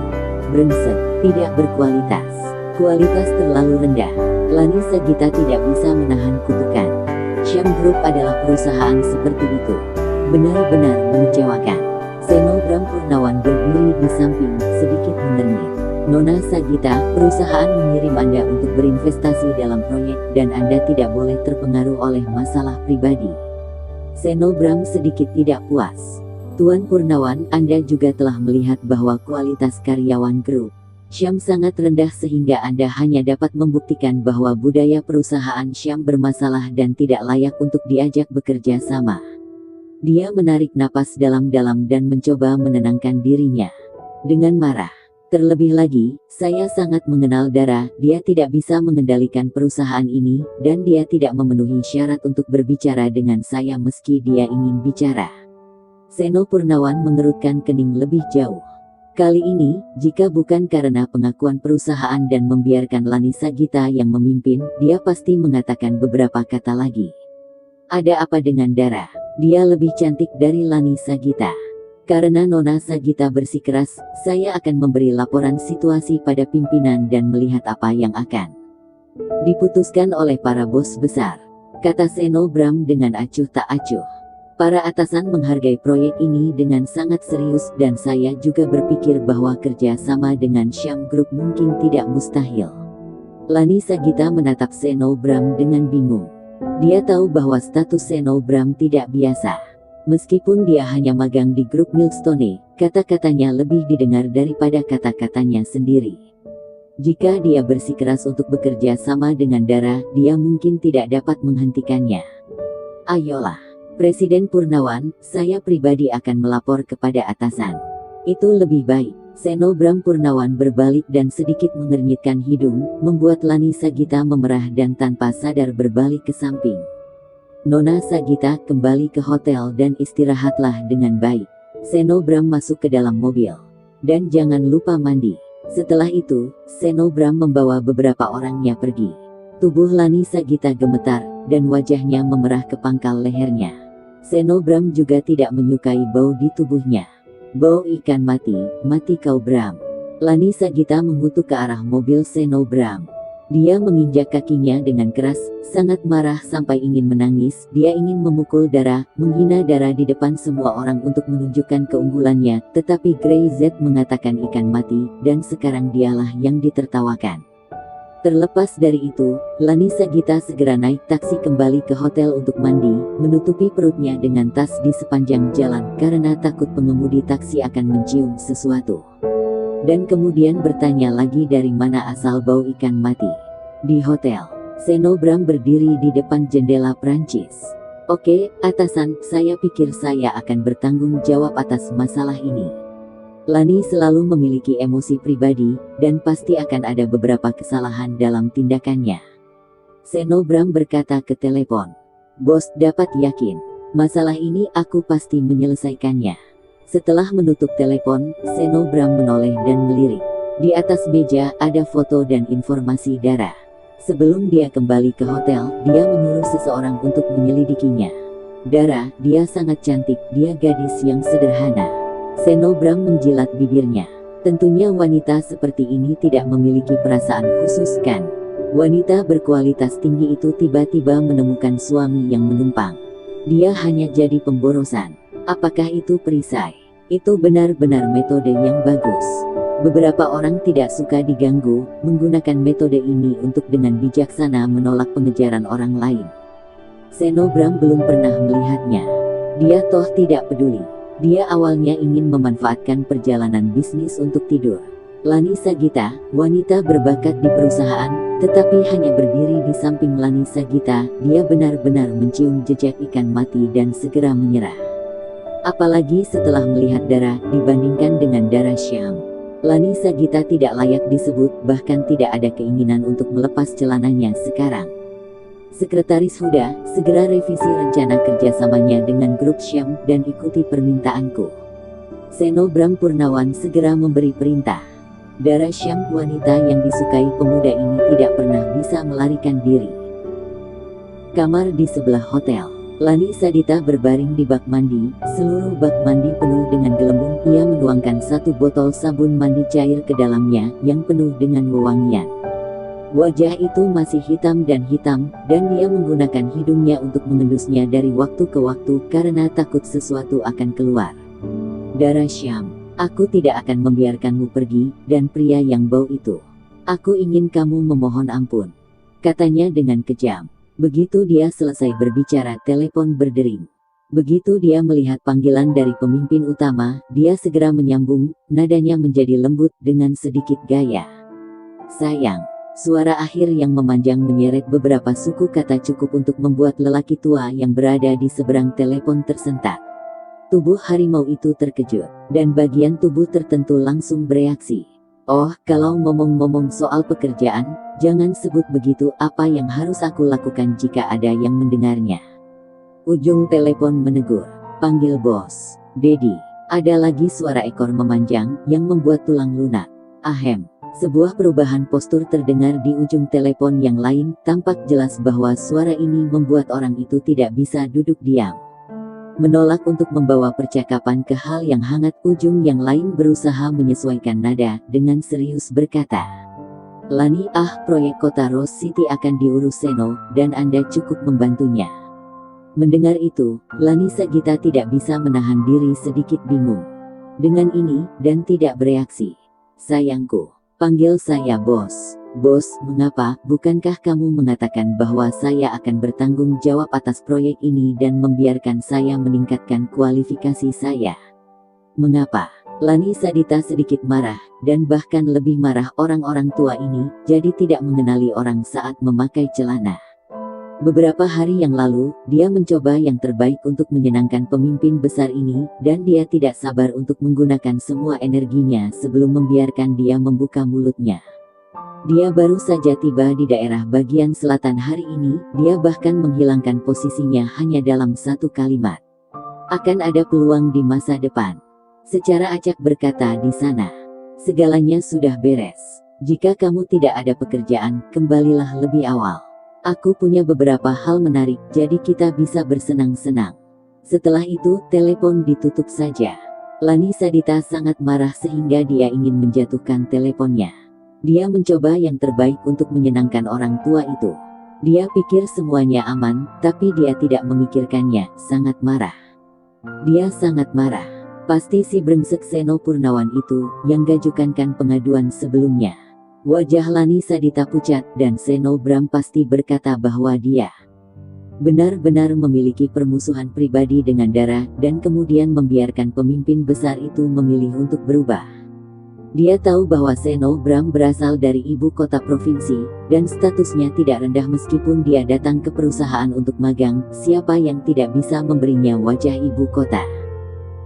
Brengsek, tidak berkualitas. Kualitas terlalu rendah. Lani Sagita tidak bisa menahan kutukan. Syam Group adalah perusahaan seperti itu. Benar-benar mengecewakan. Senobram Purnawan berdiri di samping, sedikit mengernyit. Nona Sagita, perusahaan mengirim Anda untuk berinvestasi dalam proyek, dan Anda tidak boleh terpengaruh oleh masalah pribadi. Senobram sedikit tidak puas. Tuan Purnawan, Anda juga telah melihat bahwa kualitas karyawan grup Syam sangat rendah sehingga Anda hanya dapat membuktikan bahwa budaya perusahaan Syam bermasalah dan tidak layak untuk diajak bekerja sama. Dia menarik napas dalam-dalam dan mencoba menenangkan dirinya. Dengan marah. Terlebih lagi, saya sangat mengenal Dara, dia tidak bisa mengendalikan perusahaan ini, dan dia tidak memenuhi syarat untuk berbicara dengan saya meski dia ingin bicara. Seno Purnawan mengerutkan kening lebih jauh. Kali ini, jika bukan karena pengakuan perusahaan dan membiarkan Lani Sagita yang memimpin, dia pasti mengatakan beberapa kata lagi. Ada apa dengan Dara? Dia lebih cantik dari Lani Sagita. Karena Nona Sagita bersikeras, saya akan memberi laporan situasi pada pimpinan dan melihat apa yang akan diputuskan oleh para bos besar, kata Senobram dengan acuh tak acuh. Para atasan menghargai proyek ini dengan sangat serius dan saya juga berpikir bahwa kerja sama dengan Syam Group mungkin tidak mustahil. Lani Sagita menatap Seno Bram dengan bingung. Dia tahu bahwa status Seno Bram tidak biasa. Meskipun dia hanya magang di grup Milestone, kata-katanya lebih didengar daripada kata-katanya sendiri. Jika dia bersikeras untuk bekerja sama dengan Dara, dia mungkin tidak dapat menghentikannya. Ayolah, Presiden Purnawan, saya pribadi akan melapor kepada atasan. Itu lebih baik. Seno Bram Purnawan berbalik dan sedikit mengernyitkan hidung, membuat Lani Sagita memerah dan tanpa sadar berbalik ke samping. Nona Sagita, kembali ke hotel dan istirahatlah dengan baik. Seno Bram masuk ke dalam mobil. Dan jangan lupa mandi. Setelah itu, Seno Bram membawa beberapa orangnya pergi. Tubuh Lani Sagita gemetar, dan wajahnya memerah ke pangkal lehernya. Seno Bram juga tidak menyukai bau di tubuhnya. Bau ikan mati, mati kau Bram. Lani Sagita mengutuk ke arah mobil Seno Bram. Dia menginjak kakinya dengan keras, sangat marah sampai ingin menangis. Dia ingin memukul Dara, menghina Dara di depan semua orang untuk menunjukkan keunggulannya. Tetapi Grey Z mengatakan ikan mati, dan sekarang dialah yang ditertawakan. Terlepas dari itu, Lani Sagita segera naik taksi kembali ke hotel untuk mandi, menutupi perutnya dengan tas di sepanjang jalan karena takut pengemudi taksi akan mencium sesuatu. Dan kemudian bertanya lagi dari mana asal bau ikan mati. Di hotel, Seno Bram berdiri di depan jendela Prancis. Oke, atasan, saya pikir saya akan bertanggung jawab atas masalah ini. Lani selalu memiliki emosi pribadi, dan pasti akan ada beberapa kesalahan dalam tindakannya. Seno Bram berkata ke telepon. Bos dapat yakin, masalah ini aku pasti menyelesaikannya. Setelah menutup telepon, Seno Bram menoleh dan melirik. Di atas meja ada foto dan informasi Dara. Sebelum dia kembali ke hotel, dia menyuruh seseorang untuk menyelidikinya. Dara, dia sangat cantik, dia gadis yang sederhana. Seno Bram menjilat bibirnya. Tentunya wanita seperti ini tidak memiliki perasaan khusus kan? Wanita berkualitas tinggi itu tiba-tiba menemukan suami yang menumpang. Dia hanya jadi pemborosan. Apakah itu perisai? Itu benar-benar metode yang bagus. Beberapa orang tidak suka diganggu, menggunakan metode ini untuk dengan bijaksana menolak pengejaran orang lain. Seno Bram belum pernah melihatnya. Dia toh tidak peduli. Dia awalnya ingin memanfaatkan perjalanan bisnis untuk tidur. Lani Sagita, wanita berbakat di perusahaan, tetapi hanya berdiri di samping Lani Sagita, dia benar-benar mencium jejak ikan mati dan segera menyerah. Apalagi setelah melihat Dara dibandingkan dengan Dara Syam. Lani Sagita tidak layak disebut, bahkan tidak ada keinginan untuk melepas celananya sekarang. Sekretaris Huda, segera revisi rencana kerjasamanya dengan grup Syam dan ikuti permintaanku. Seno Bram Purnawan segera memberi perintah. Dara Syam, wanita yang disukai pemuda ini tidak pernah bisa melarikan diri. Kamar di sebelah hotel. Lani Sagita berbaring di bak mandi, seluruh bak mandi penuh dengan gelembung. Ia menuangkan satu botol sabun mandi cair ke dalamnya, yang penuh dengan wewangian. Wajah itu masih hitam, dan dia menggunakan hidungnya untuk mengendusnya dari waktu ke waktu karena takut sesuatu akan keluar. Dara Syam, aku tidak akan membiarkanmu pergi, dan pria yang bau itu. Aku ingin kamu memohon ampun, katanya dengan kejam. Begitu dia selesai berbicara, telepon berdering. Begitu dia melihat panggilan dari pemimpin utama, dia segera menyambung, nadanya menjadi lembut dengan sedikit gaya. Sayang, suara akhir yang memanjang menyeret beberapa suku kata cukup untuk membuat lelaki tua yang berada di seberang telepon tersentak. Tubuh harimau itu terkejut, dan bagian tubuh tertentu langsung bereaksi. Oh, kalau ngomong-ngomong soal pekerjaan, jangan sebut begitu. Apa yang harus aku lakukan jika ada yang mendengarnya? Ujung telepon menegur. Panggil bos. Dedi. Ada lagi suara ekor memanjang, yang membuat tulang lunak. Ahem. Sebuah perubahan postur terdengar di ujung telepon yang lain. Tampak jelas bahwa suara ini membuat orang itu tidak bisa duduk diam. Menolak untuk membawa percakapan ke hal yang hangat. Ujung yang lain berusaha menyesuaikan nada, dengan serius berkata, Lani, proyek kota Rose City akan diurus Seno, dan Anda cukup membantunya. Mendengar itu, Lani Sagita tidak bisa menahan diri sedikit bingung. Dengan ini, dan tidak bereaksi. Sayangku, panggil saya bos. Bos, mengapa? Bukankah kamu mengatakan bahwa saya akan bertanggung jawab atas proyek ini dan membiarkan saya meningkatkan kualifikasi saya? Mengapa? Lani Sagita sedikit marah, dan bahkan lebih marah orang-orang tua ini, jadi tidak mengenali orang saat memakai celana. Beberapa hari yang lalu, dia mencoba yang terbaik untuk menyenangkan pemimpin besar ini, dan dia tidak sabar untuk menggunakan semua energinya sebelum membiarkan dia membuka mulutnya. Dia baru saja tiba di daerah bagian selatan hari ini, dia bahkan menghilangkan posisinya hanya dalam satu kalimat. Akan ada peluang di masa depan. Secara acak berkata di sana. Segalanya sudah beres. Jika kamu tidak ada pekerjaan, kembalilah lebih awal. Aku punya beberapa hal menarik, jadi kita bisa bersenang-senang. Setelah itu, telepon ditutup saja. Lani Sagita sangat marah sehingga dia ingin menjatuhkan teleponnya. Dia mencoba yang terbaik untuk menyenangkan orang tua itu. Dia pikir semuanya aman, tapi dia tidak memikirkannya, sangat marah. Dia sangat marah. Pasti si brengsek Seno Purnawan itu, yang gajukankan pengaduan sebelumnya. Wajah Lani Sagita pucat, dan Seno Bram pasti berkata bahwa dia benar-benar memiliki permusuhan pribadi dengan Dara, dan kemudian membiarkan pemimpin besar itu memilih untuk berubah. Dia tahu bahwa Seno Bram berasal dari ibu kota provinsi, dan statusnya tidak rendah meskipun dia datang ke perusahaan untuk magang, siapa yang tidak bisa memberinya wajah ibu kota.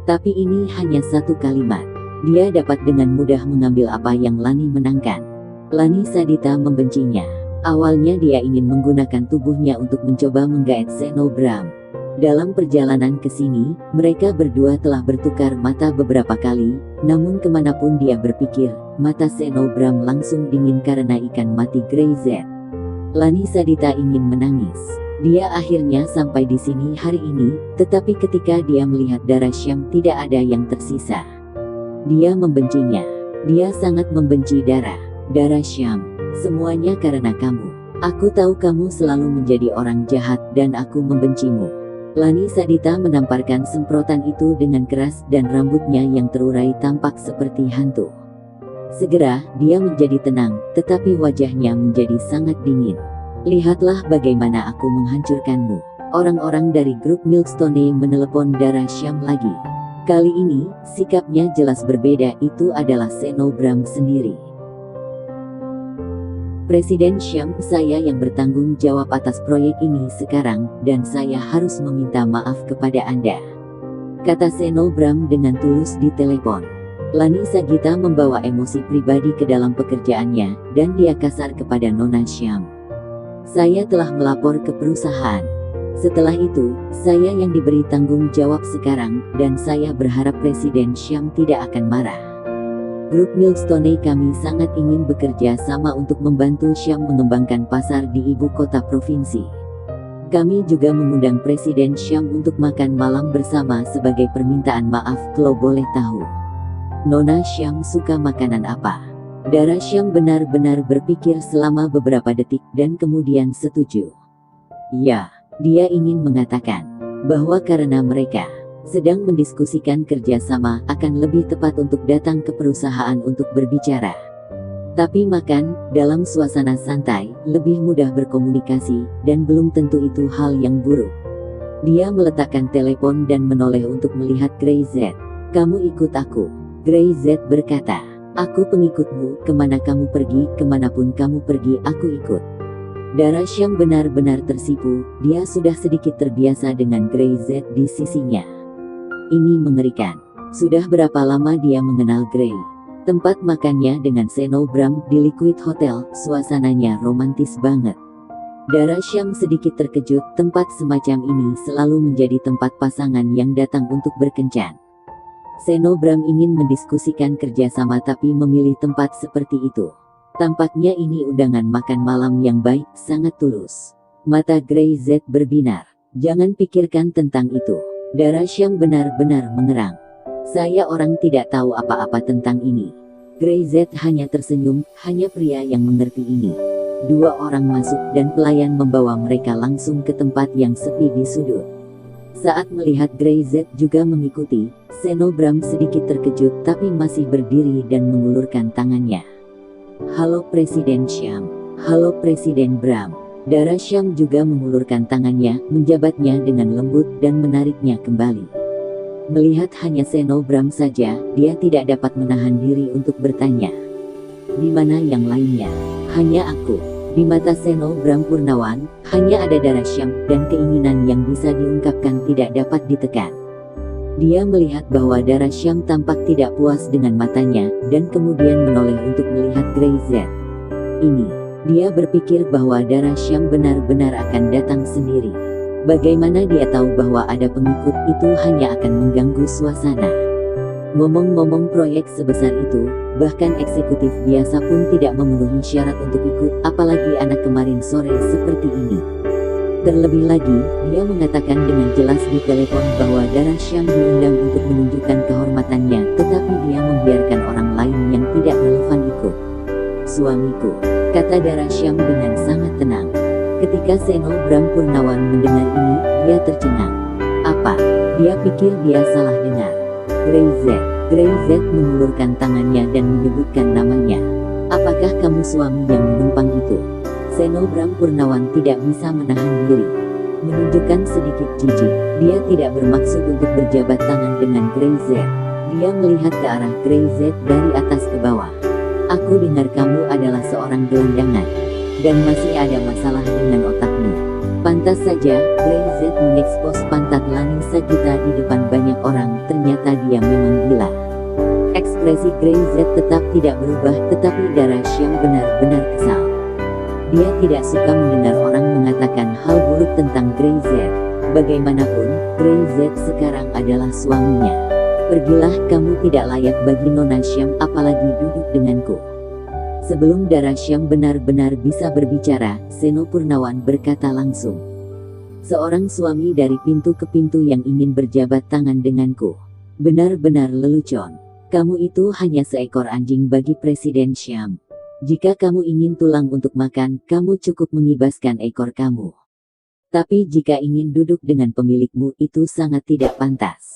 Tapi ini hanya satu kalimat. Dia dapat dengan mudah mengambil apa yang Lani menangkan. Lani Sagita membencinya. Awalnya dia ingin menggunakan tubuhnya untuk mencoba menggaet Seno Bram. Dalam perjalanan ke sini, mereka berdua telah bertukar mata beberapa kali, namun kemanapun dia berpikir, mata Seno Bram langsung dingin karena ikan mati Grey Z. Lani Sagita ingin menangis. Dia akhirnya sampai di sini hari ini, tetapi ketika dia melihat Dara Syam tidak ada yang tersisa. Dia membencinya. Dia sangat membenci Dara. Dara Syam, semuanya karena kamu. Aku tahu kamu selalu menjadi orang jahat dan aku membencimu. Lani Sagita menamparkan semprotan itu dengan keras dan rambutnya yang terurai tampak seperti hantu. Segera, dia menjadi tenang, tetapi wajahnya menjadi sangat dingin. Lihatlah bagaimana aku menghancurkanmu. Orang-orang dari grup Milestone menelepon Dara Syam lagi. Kali ini, sikapnya jelas berbeda, itu adalah Seno Bram sendiri. Presiden Syam, saya yang bertanggung jawab atas proyek ini sekarang, dan saya harus meminta maaf kepada Anda, kata Seno Bram dengan tulus di telepon. Lani Sagita membawa emosi pribadi ke dalam pekerjaannya, dan dia kasar kepada Nona Syam. Saya telah melapor ke perusahaan. Setelah itu, saya yang diberi tanggung jawab sekarang, dan saya berharap Presiden Syam tidak akan marah. Grup Milestone kami sangat ingin bekerja sama untuk membantu Syam mengembangkan pasar di ibu kota provinsi. Kami juga mengundang Presiden Syam untuk makan malam bersama sebagai permintaan maaf, kalau boleh tahu. Nona Syam suka makanan apa? Dara Syam benar-benar berpikir selama beberapa detik dan kemudian setuju. Ya, dia ingin mengatakan bahwa karena mereka sedang mendiskusikan kerjasama, akan lebih tepat untuk datang ke perusahaan untuk berbicara. Tapi makan, dalam suasana santai, lebih mudah berkomunikasi, dan belum tentu itu hal yang buruk. Dia meletakkan telepon dan menoleh untuk melihat Grey Z. Kamu ikut aku. Grey Z berkata. Aku pengikutmu, kemana kamu pergi, kemanapun kamu pergi, aku ikut. Dara Syam benar-benar tersipu, dia sudah sedikit terbiasa dengan Grey Z di sisinya. Ini mengerikan. Sudah berapa lama dia mengenal Grey? Tempat makannya dengan Seno Bram di Liquid Hotel, suasananya romantis banget. Dara Syam sedikit terkejut, tempat semacam ini selalu menjadi tempat pasangan yang datang untuk berkencan. Seno Bram ingin mendiskusikan kerjasama tapi memilih tempat seperti itu. Tampaknya ini undangan makan malam yang baik, sangat tulus. Mata Grey Z berbinar. Jangan pikirkan tentang itu. Dara Syam benar-benar mengerang. Saya orang tidak tahu apa-apa tentang ini. Grey Z hanya tersenyum, hanya pria yang mengerti ini. Dua orang masuk dan pelayan membawa mereka langsung ke tempat yang sepi di sudut. Saat melihat Greyz juga mengikuti, Seno Bram sedikit terkejut tapi masih berdiri dan mengulurkan tangannya. Halo Presiden Syam. Halo Presiden Bram. Dara Syam juga mengulurkan tangannya, menjabatnya dengan lembut dan menariknya kembali. Melihat hanya Seno Bram saja, dia tidak dapat menahan diri untuk bertanya. Di mana yang lainnya? Hanya aku. Di mata Seno Bram Purnawan, hanya ada Dara Syam dan keinginan yang bisa diungkapkan tidak dapat ditekan. Dia melihat bahwa Dara Syam tampak tidak puas dengan matanya, dan kemudian menoleh untuk melihat Greyz. Ini. Dia berpikir bahwa Dara Syam benar-benar akan datang sendiri. Bagaimana dia tahu bahwa ada pengikut itu hanya akan mengganggu suasana. Ngomong-ngomong proyek sebesar itu, bahkan eksekutif biasa pun tidak memenuhi syarat untuk ikut, apalagi anak kemarin sore seperti ini. Terlebih lagi, dia mengatakan dengan jelas di telepon bahwa Dara Syam diundang untuk menunjukkan kehormatannya, tetapi dia membiarkan orang lain yang tidak relevan ikut. Suamiku, kata Dara Syam dengan sangat tenang. Ketika Seno Bram Purnawan mendengar ini, dia tercengang. Apa? Dia pikir dia salah dengar. Greyz mengulurkan tangannya dan menyebutkan namanya. Apakah kamu suami yang menumpang itu? Seno Bram Purnawan tidak bisa menahan diri. Menunjukkan sedikit jijik, dia tidak bermaksud untuk berjabat tangan dengan Greyz. Dia melihat ke arah Greyz dari atas ke bawah. Aku dengar kamu adalah seorang gelandangan, dan masih ada masalah dengan otakmu. Pantas saja, Greyz mengekspos pantat Lani Sagita di depan banyak orang, ternyata dia memang gila. Ekspresi Greyz tetap tidak berubah, tetapi Dara Syam benar-benar kesal. Dia tidak suka mendengar orang mengatakan hal buruk tentang Greyz. Bagaimanapun, Greyz sekarang adalah suaminya. Pergilah, kamu tidak layak bagi Nona Syam apalagi duduk denganku. Sebelum Dara Syam benar-benar bisa berbicara, Seno Purnawan berkata langsung. Seorang suami dari pintu ke pintu yang ingin berjabat tangan denganku. Benar-benar lelucon. Kamu itu hanya seekor anjing bagi Presiden Syam. Jika kamu ingin tulang untuk makan, kamu cukup mengibaskan ekor kamu. Tapi jika ingin duduk dengan pemilikmu itu sangat tidak pantas.